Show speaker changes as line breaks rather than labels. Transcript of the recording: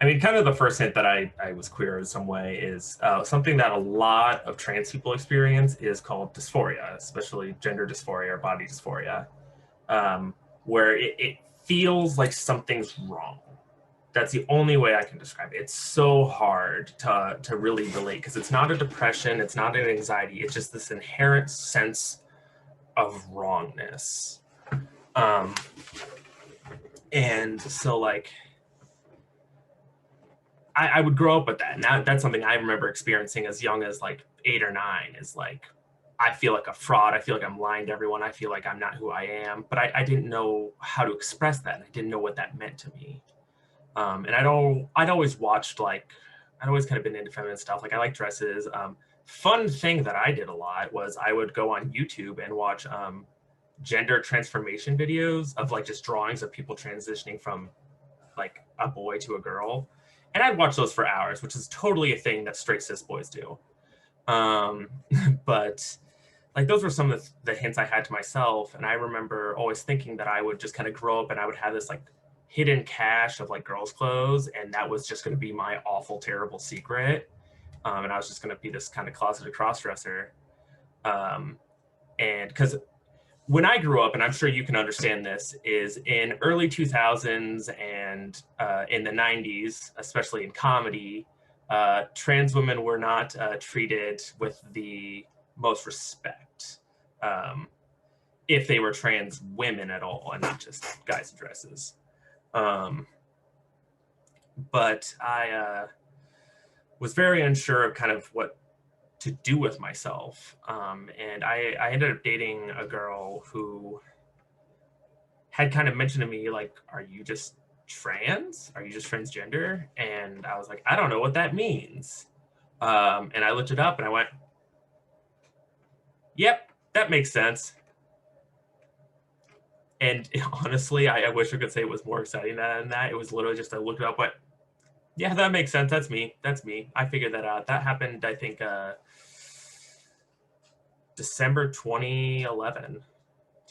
I mean, kind of the first hint that I was queer in some way is something that a lot of trans people experience is called dysphoria, especially gender dysphoria or body dysphoria, um, where it feels like something's wrong. That's the only way I can describe it. It's so hard to really relate because it's not a depression, it's not an anxiety, it's just this inherent sense of wrongness. Um, and so like I would grow up with that. Now that's something I remember experiencing as young as like 8 or 9 is like, I feel like a fraud. I feel like I'm lying to everyone. I feel like I'm not who I am, but I didn't know how to express that. And I didn't know what that meant to me. And I'd always watched like, I'd always kind of been into feminine stuff. Like I like dresses. Fun thing that I did a lot was I would go on YouTube and watch gender transformation videos of like just drawings of people transitioning from like a boy to a girl. And I'd watch those for hours, which is totally a thing that straight cis boys do. Um, but like those were some of the hints I had to myself. And I remember always thinking that I would just kind of grow up and I would have this like hidden cache of like girls' clothes. And that was just going to be my awful, terrible secret. And I was just going to be this kind of closeted crossdresser. Um, and because when I grew up, and I'm sure you can understand this, is in early 2000s and in the 90s, especially in comedy, trans women were not treated with the most respect if they were trans women at all and not just guys in dresses. Um, but I was very unsure of kind of what to do with myself. And I ended up dating a girl who had kind of mentioned to me, like, are you just trans? Are you just transgender? And I was like, I don't know what that means. And I looked it up and I went, yep, that makes sense. And honestly, I wish I could say it was more exciting than that. It was literally just I looked it up, but yeah, that makes sense. That's me. That's me. I figured that out. That happened, I think, December 2011.